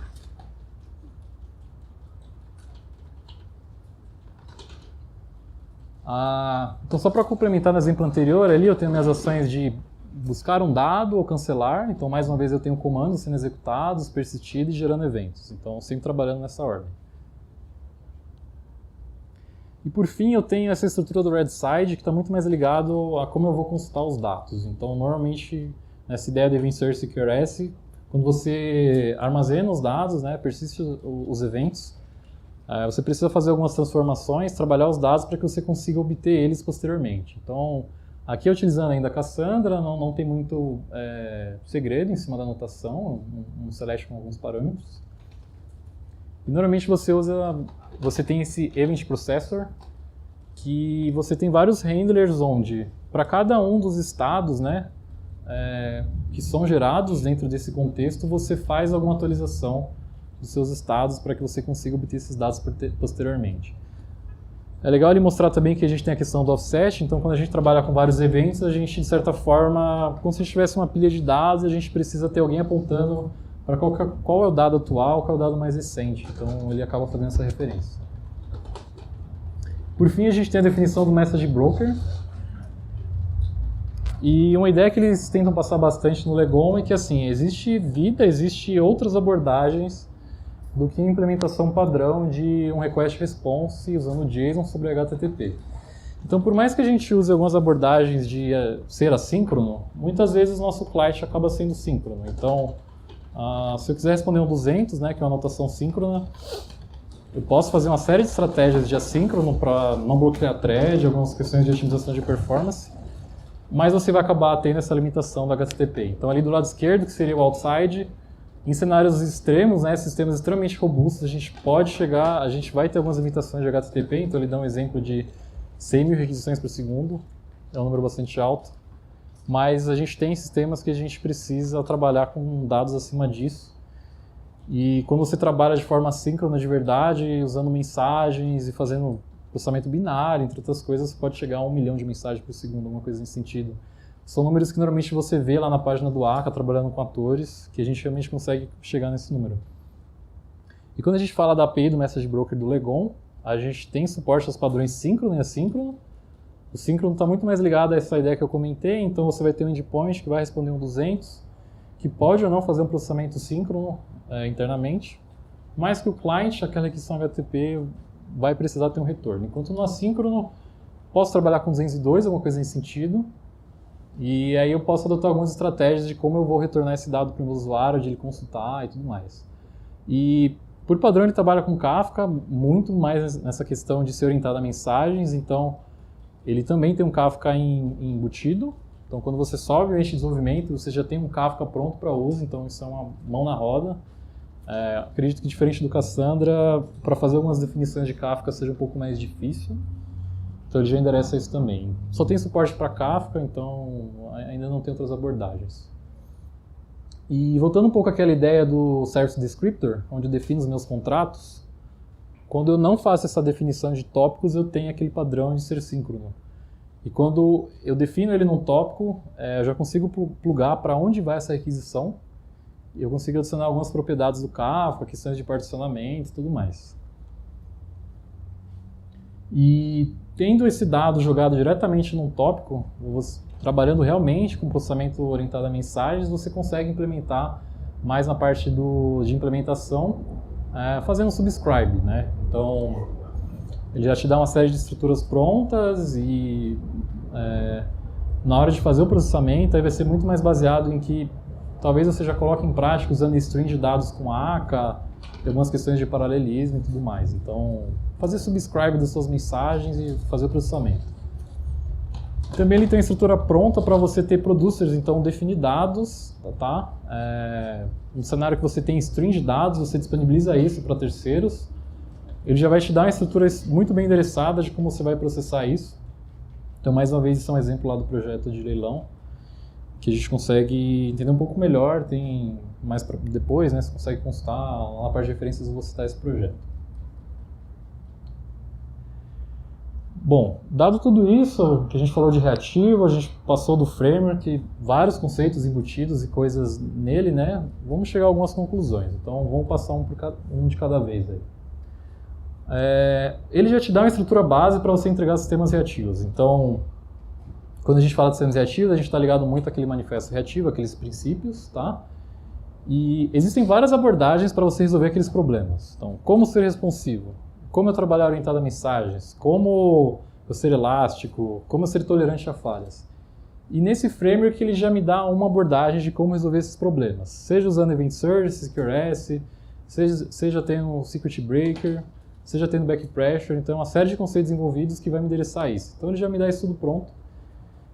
Então, só para complementar no exemplo anterior, ali eu tenho minhas ações de buscar um dado ou cancelar. Então, mais uma vez, eu tenho comandos sendo executados, persistidos e gerando eventos. Então, sempre trabalhando nessa ordem. E por fim, eu tenho essa estrutura do Redside, que está muito mais ligado a como eu vou consultar os dados. Então, normalmente, nessa ideia de Event Source QRS, quando você armazena os dados, né, persiste os eventos, você precisa fazer algumas transformações, trabalhar os dados para que você consiga obter eles posteriormente. Então, aqui utilizando ainda a Cassandra, não tem muito segredo em cima da anotação, um select com alguns parâmetros. E normalmente você tem esse Event Processor, que você tem vários handlers onde, para cada um dos estados, né, que são gerados dentro desse contexto, você faz alguma atualização dos seus estados para que você consiga obter esses dados posteriormente. É legal ele mostrar também que a gente tem a questão do offset, então quando a gente trabalha com vários eventos, a gente, de certa forma, como se a gente tivesse uma pilha de dados, a gente precisa ter alguém apontando para qual é o dado atual, qual é o dado mais recente. Então ele acaba fazendo essa referência. Por fim, a gente tem a definição do Message Broker. E uma ideia que eles tentam passar bastante no Legon é que, assim, existe outras abordagens do que a implementação padrão de um request response usando JSON sobre HTTP. Então, por mais que a gente use algumas abordagens de ser assíncrono, muitas vezes o nosso client acaba sendo síncrono. Então, se eu quiser responder um 200, né, que é uma anotação síncrona, eu posso fazer uma série de estratégias de assíncrono para não bloquear a thread, algumas questões de otimização de performance, mas você vai acabar tendo essa limitação do HTTP. Então, ali do lado esquerdo, que seria o outside, em cenários extremos, né, sistemas extremamente robustos, a gente vai ter algumas limitações de HTTP, então ele dá um exemplo de 100 mil requisições por segundo, é um número bastante alto, mas a gente tem sistemas que a gente precisa trabalhar com dados acima disso, e quando você trabalha de forma assíncrona de verdade, usando mensagens e fazendo processamento binário, entre outras coisas, pode chegar a 1 milhão de mensagens por segundo, alguma coisa nesse sentido. São números que normalmente você vê lá na página do ACA, trabalhando com atores, que a gente realmente consegue chegar nesse número. E quando a gente fala da API do Message Broker do Legon, a gente tem suporte aos padrões síncrono e assíncrono. O síncrono está muito mais ligado a essa ideia que eu comentei, então você vai ter um endpoint que vai responder um 200, que pode ou não fazer um processamento síncrono internamente, mas que o client, aquela requisição HTTP, vai precisar ter um retorno. Enquanto no assíncrono, posso trabalhar com 202, alguma coisa nesse sentido, E aí eu posso adotar algumas estratégias de como eu vou retornar esse dado para o meu usuário, de ele consultar e tudo mais. E por padrão ele trabalha com Kafka, muito mais nessa questão de ser orientado a mensagens, então ele também tem um Kafka embutido. Então quando você sobe o ambiente de desenvolvimento, você já tem um Kafka pronto para uso, então isso é uma mão na roda. Acredito que diferente do Cassandra, para fazer algumas definições de Kafka seja um pouco mais difícil. Então ele já endereça isso também. Só tem suporte para Kafka, então ainda não tem outras abordagens. E voltando um pouco àquela ideia do Service Descriptor, onde eu defino os meus contratos, quando eu não faço essa definição de tópicos, eu tenho aquele padrão de ser síncrono. E quando eu defino ele num tópico, eu já consigo plugar para onde vai essa requisição. E eu consigo adicionar algumas propriedades do Kafka, questões de particionamento e tudo mais. E tendo esse dado jogado diretamente num tópico, trabalhando realmente com processamento orientado a mensagens, você consegue implementar mais na parte de implementação, fazendo um subscribe, né? Então, ele já te dá uma série de estruturas prontas e na hora de fazer o processamento, aí vai ser muito mais baseado em que talvez você já coloque em prática usando string de dados com ACA, tem algumas questões de paralelismo e tudo mais. Então, fazer subscribe das suas mensagens e fazer o processamento. Também ele tem a estrutura pronta para você ter producers, então definir dados, tá? No cenário que você tem string de dados, você disponibiliza isso para terceiros. Ele já vai te dar uma estrutura muito bem endereçada de como você vai processar isso. Então, mais uma vez, isso é um exemplo lá do projeto de leilão, que a gente consegue entender um pouco melhor, tem mais pra depois, né, você consegue consultar lá na parte de referências, eu vou citar esse projeto. Bom, dado tudo isso, que a gente falou de reativo, a gente passou do framework, vários conceitos embutidos e coisas nele, né, vamos chegar a algumas conclusões, então vamos passar um de cada vez aí. Ele já te dá uma estrutura base para você entregar sistemas reativos, então quando a gente fala de sistemas reativos, a gente está ligado muito àquele manifesto reativo, aqueles princípios, tá? E existem várias abordagens para você resolver aqueles problemas. Então, como ser responsivo? Como eu trabalhar orientado a mensagens? Como eu ser elástico? Como eu ser tolerante a falhas? E nesse framework ele já me dá uma abordagem de como resolver esses problemas. Seja usando Event Source, SecureS, seja tendo Secret Breaker, seja tendo Back Pressure. Então, uma série de conceitos envolvidos que vai me endereçar isso. Então, ele já me dá isso tudo pronto.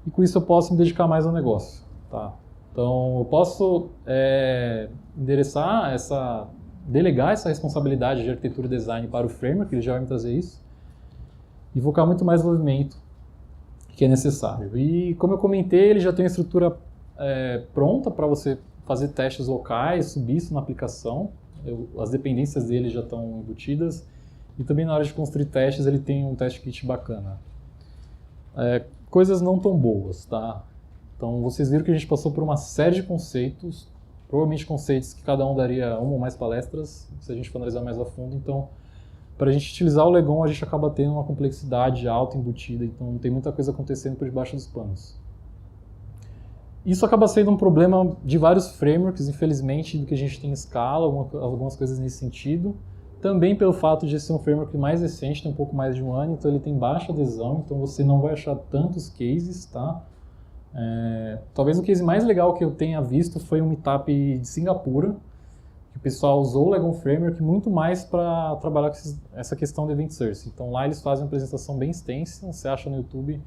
E com isso eu posso me dedicar mais ao negócio, tá? Então eu posso delegar essa responsabilidade de arquitetura e design para o framework, ele já vai me trazer isso, e focar muito mais no desenvolvimento que é necessário. E como eu comentei, ele já tem a estrutura pronta para você fazer testes locais, subir isso na aplicação, as dependências dele já estão embutidas, e também na hora de construir testes ele tem um teste kit bacana. Coisas não tão boas, tá? Então vocês viram que a gente passou por uma série de conceitos, provavelmente conceitos que cada um daria uma ou mais palestras, se a gente for analisar mais a fundo. Então, para a gente utilizar o Legon, a gente acaba tendo uma complexidade alta embutida, então tem muita coisa acontecendo por debaixo dos panos. Isso acaba sendo um problema de vários frameworks, infelizmente, do que a gente tem em Scala, algumas coisas nesse sentido. Também pelo fato de ser um framework mais recente, tem um pouco mais de um ano, então ele tem baixa adesão, então você não vai achar tantos cases, tá? Talvez o case mais legal que eu tenha visto foi um meetup de Singapura, que o pessoal usou o Legon Framework muito mais para trabalhar com essa questão de Event Source. Então lá eles fazem uma apresentação bem extensa, você acha no YouTube,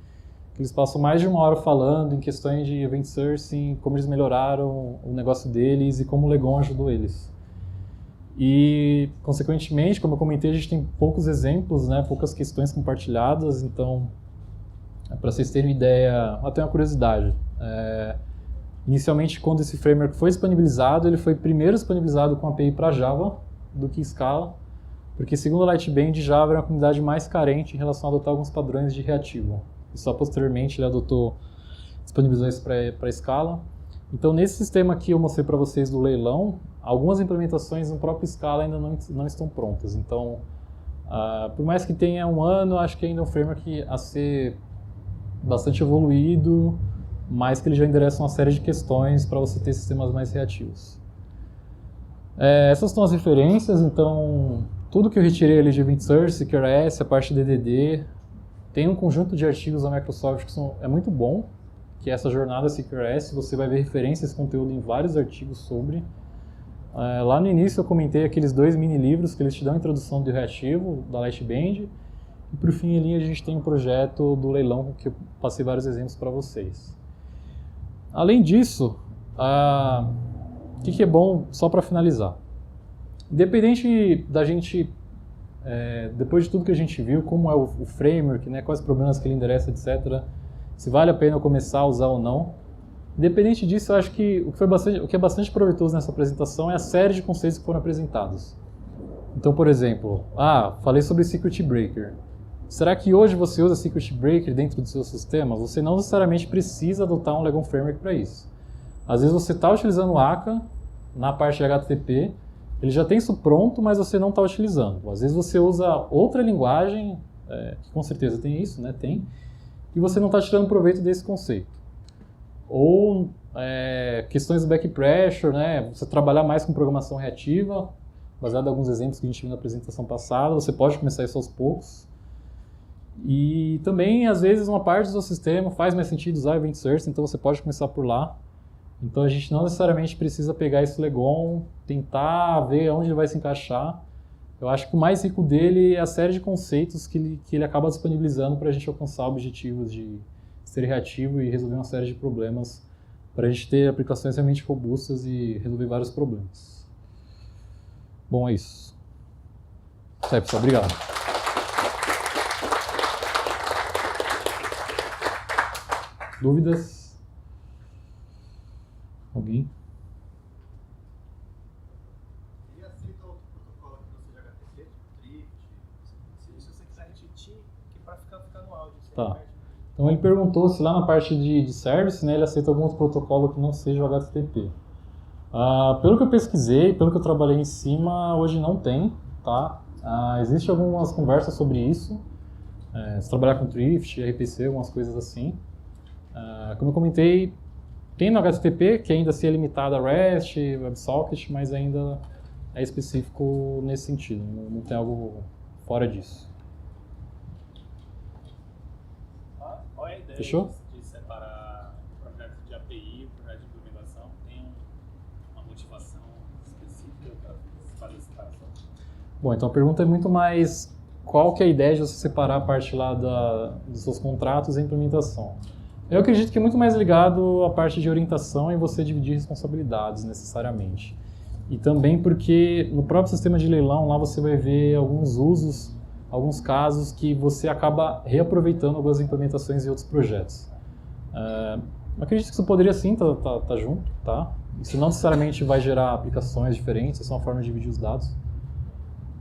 que eles passam mais de uma hora falando em questões de Event Source, como eles melhoraram o negócio deles e como o Legon ajudou eles. E, consequentemente, como eu comentei, a gente tem poucos exemplos, né, poucas questões compartilhadas, então, para vocês terem ideia, até uma curiosidade, inicialmente, quando esse framework foi disponibilizado, ele foi primeiro disponibilizado com API para Java do que Scala, porque, segundo a Lightband, Java era a comunidade mais carente em relação a adotar alguns padrões de reativo. E só posteriormente ele disponibilizou isso para Scala. Então, nesse sistema aqui eu mostrei para vocês do leilão, algumas implementações no próprio Scala ainda não estão prontas. Então, por mais que tenha um ano, acho que ainda é um framework a ser bastante evoluído, mas que ele já endereça uma série de questões para você ter sistemas mais reativos. Essas são as referências, então, tudo que eu retirei ali de Event Source, SecureS, a parte DDD, tem um conjunto de artigos da Microsoft que é muito bom. que é essa jornada CQRS. Você vai ver referência a esse conteúdo em vários artigos sobre. Lá no início eu comentei aqueles 2 mini-livros que eles te dão a introdução do reativo, da Lightband. E por fim ali a gente tem um projeto do leilão que eu passei vários exemplos para vocês. Além disso, o que é bom, só para finalizar? Independente da gente, depois de tudo que a gente viu, como é o framework, né, quais problemas que ele endereça, etc., se vale a pena eu começar a usar ou não, independente disso, eu acho que o que é bastante proveitoso nessa apresentação é a série de conceitos que foram apresentados. Então, por exemplo, falei sobre Secret Breaker. Será que hoje você usa Secret Breaker dentro do seu sistema? Você não necessariamente precisa adotar um Legon Framework para isso. Às vezes você está utilizando o Aka na parte de HTTP, ele já tem isso pronto, mas você não está utilizando. Às vezes você usa outra linguagem, que com certeza tem isso, né? Tem, e você não está tirando proveito desse conceito. Ou questões do back pressure, né? Você trabalhar mais com programação reativa, baseado em alguns exemplos que a gente viu na apresentação passada, você pode começar isso aos poucos. E também, às vezes, uma parte do seu sistema faz mais sentido usar Event Source, então você pode começar por lá. Então a gente não necessariamente precisa pegar esse Legon, tentar ver onde ele vai se encaixar. Eu acho que o mais rico dele é a série de conceitos que ele acaba disponibilizando para a gente alcançar objetivos de ser reativo e resolver uma série de problemas, para a gente ter aplicações realmente robustas e resolver vários problemas. Bom, é isso. Isso aí, pessoal. Obrigado. Dúvidas? Alguém? Ele aceita outro protocolo que não seja HTTP, tipo Drift? Se você quiser repetir, que para ficar no áudio. Tá. Então ele perguntou se lá na parte de service, né, ele aceita algum outro protocolo que não seja o HTTP. Pelo que eu pesquisei, pelo que eu trabalhei em cima, hoje não tem, tá? Existem algumas conversas sobre isso. Se trabalhar com Drift, RPC, algumas coisas assim. Como eu comentei, tem no HTTP, que ainda assim é limitado a REST, WebSocket, mas ainda é específico nesse sentido, não tem algo fora disso. Qual é a ideia Fechou? de separar projetos de API e projeto de implementação? Tem uma motivação específica para fazer essa separação? Bom, então a pergunta é muito mais qual que é a ideia de você separar a parte lá dos seus contratos e a implementação. Eu acredito que é muito mais ligado à parte de orientação e você dividir responsabilidades necessariamente. E também porque no próprio sistema de leilão lá você vai ver alguns usos, alguns casos que você acaba reaproveitando algumas implementações em outros projetos. Eu acredito que isso poderia sim tá junto, tá? Isso não necessariamente vai gerar aplicações diferentes, é só uma forma de dividir os dados.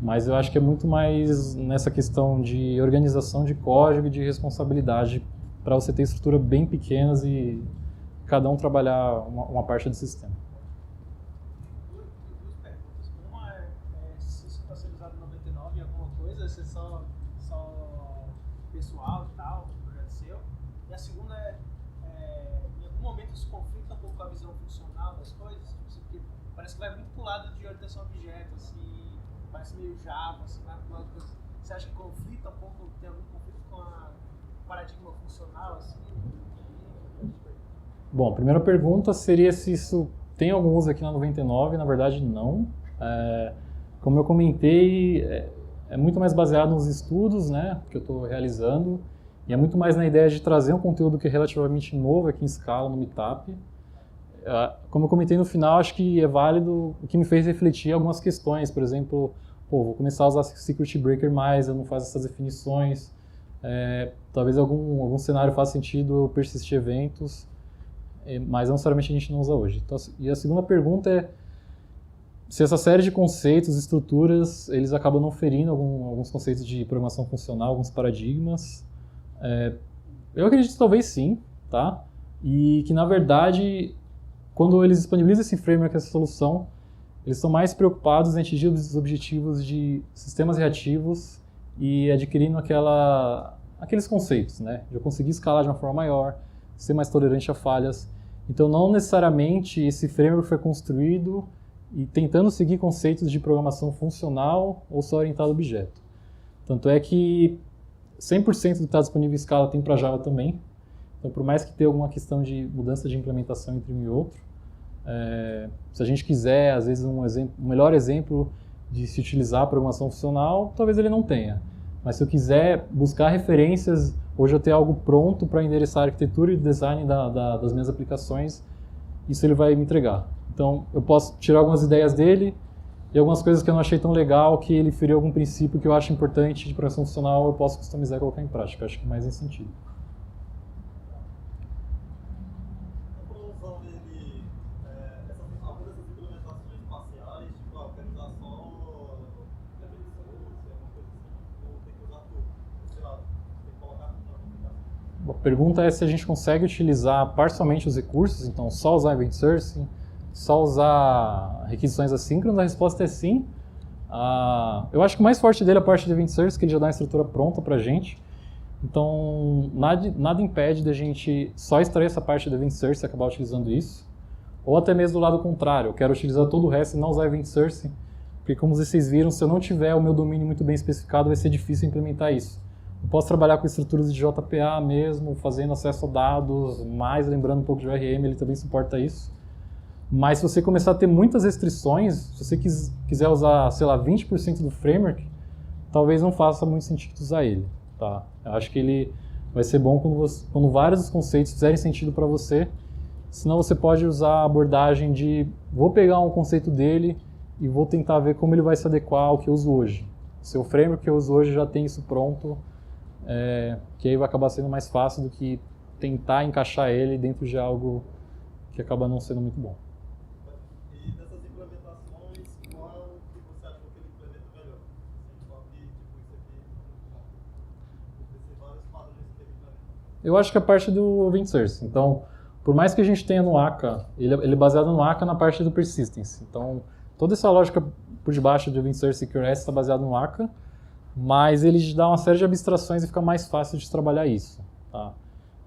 Mas eu acho que é muito mais nessa questão de organização de código e de responsabilidade para você ter estrutura bem pequenas e cada um trabalhar uma parte do sistema. Duas perguntas. Uma se isso está sendo usado em 99 em alguma coisa, se é só pessoal e tal, um projeto seu. E a segunda em algum momento isso conflita um pouco com a visão funcional das coisas, porque parece que vai muito pro lado de orientação a objeto, assim, parece meio Java, assim, vai pro lado de coisa. Você acha que conflita um pouco, tem algum conflito com a paradigma funcional, assim? Bom, a primeira pergunta seria se isso tem algum uso aqui na 99, na verdade não. Como eu comentei, é muito mais baseado nos estudos, né, que eu estou realizando, e é muito mais na ideia de trazer um conteúdo que é relativamente novo aqui em Scala, no Meetup. Como eu comentei no final, acho que é válido, o que me fez refletir algumas questões, por exemplo, vou começar a usar Secret Breaker mais, eu não faço essas definições. Talvez algum cenário faça sentido eu persistir eventos, mas não necessariamente a gente não usa hoje. Então, e a segunda pergunta é se essa série de conceitos, estruturas, eles acabam não ferindo alguns conceitos de programação funcional, alguns paradigmas. Eu acredito que talvez sim, tá? E que na verdade, quando eles disponibilizam esse framework, essa solução, eles estão mais preocupados em atingir os objetivos de sistemas reativos e adquirindo aqueles conceitos, né? De eu conseguir escalar de uma forma maior, ser mais tolerante a falhas. Então, não necessariamente esse framework foi construído e tentando seguir conceitos de programação funcional ou só orientado a objeto. Tanto é que 100% do que está disponível em Scala tem para Java também. Então, por mais que tenha alguma questão de mudança de implementação entre um e outro, se a gente quiser, às vezes, um melhor exemplo de se utilizar a programação funcional, talvez ele não tenha. Mas se eu quiser buscar referências, hoje eu tenho algo pronto para endereçar a arquitetura e design das minhas aplicações, isso ele vai me entregar. Então, eu posso tirar algumas ideias dele e algumas coisas que eu não achei tão legal, que ele feriu algum princípio que eu acho importante de programação funcional, eu posso customizar e colocar em prática. Eu acho que mais em sentido. A produção dele, algumas dessas implementações espaciais, tipo, eu quero usar só level de serviço, alguma coisa assim, ou tem que usar tudo? Sei lá, tem que colocar tudo na aplicação. A pergunta é se a gente consegue utilizar parcialmente os recursos, então só usar Event Sourcing, só usar requisições assíncronas. A resposta é sim. Eu acho que o mais forte dele é a parte de Event Sourcing, que ele já dá a estrutura pronta para a gente. Então, nada impede da gente só extrair essa parte do Event Sourcing e acabar utilizando isso. Ou até mesmo do lado contrário, eu quero utilizar todo o resto e não usar Event Sourcing, porque como vocês viram, se eu não tiver o meu domínio muito bem especificado, vai ser difícil implementar isso. Eu posso trabalhar com estruturas de JPA mesmo, fazendo acesso a dados, mais lembrando um pouco de ORM, ele também suporta isso. Mas se você começar a ter muitas restrições, se você quiser usar, sei lá, 20% do framework, talvez não faça muito sentido usar ele. Tá? Eu acho que ele vai ser bom quando vários dos conceitos fizerem sentido para você. Senão você pode usar a abordagem de vou pegar um conceito dele e vou tentar ver como ele vai se adequar ao que eu uso hoje. Se o framework que eu uso hoje já tem isso pronto, que aí vai acabar sendo mais fácil do que tentar encaixar ele dentro de algo que acaba não sendo muito bom. E dessas implementações, qual que você achou que ele implementa melhor? Assim, qual que, tipo, isso aqui, tem vários padrões que ele implementa. Eu acho que a parte do Event Source. Então, por mais que a gente tenha no Akka, ele é baseado no Akka na parte do Persistence. Então, toda essa lógica por debaixo do Event Source e QRS está baseado no Akka, mas ele dá uma série de abstrações e fica mais fácil de trabalhar isso. Tá?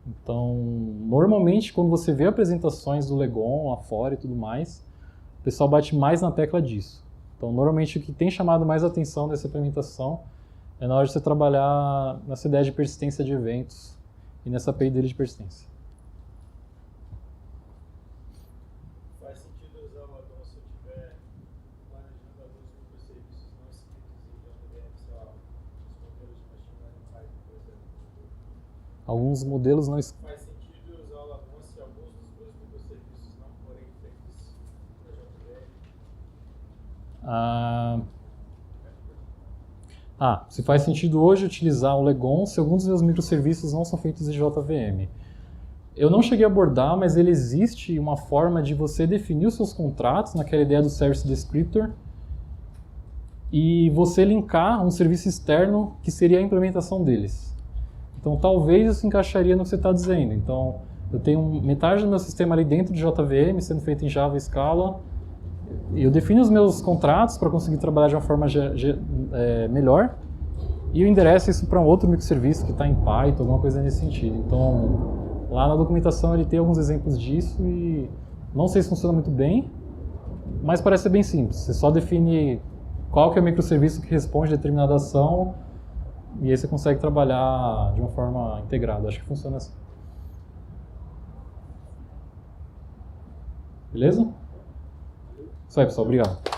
Então, normalmente, quando você vê apresentações do Legon lá fora e tudo mais, o pessoal bate mais na tecla disso. Então, normalmente, o que tem chamado mais atenção dessa implementação é na hora de você trabalhar nessa ideia de persistência de eventos e nessa API dele de persistência. Faz sentido usar o Legon se eu estiver planejando alguns microserviços não escritos em JVM, sei lá, os modelos de machine learning Python, por exemplo. Alguns modelos não... Faz sentido usar o Legon se alguns dos meus microserviços não forem feitos para JVM. Se faz sentido hoje utilizar o Legon se alguns dos meus microserviços não são feitos em JVM. Eu não cheguei a abordar, mas ele existe uma forma de você definir os seus contratos, naquela ideia do Service Descriptor, e você linkar um serviço externo que seria a implementação deles. Então, talvez isso encaixaria no que você está dizendo. Então, eu tenho metade do meu sistema ali dentro de JVM, sendo feito em Java e Scala, e eu defino os meus contratos para conseguir trabalhar de uma forma melhor, e eu endereço isso para um outro microserviço que está em Python, alguma coisa nesse sentido. Então, lá na documentação ele tem alguns exemplos disso e não sei se funciona muito bem, mas parece ser bem simples. Você só define qual que é o microserviço que responde a determinada ação e aí você consegue trabalhar de uma forma integrada. Acho que funciona assim. Beleza? Isso aí, pessoal. Obrigado.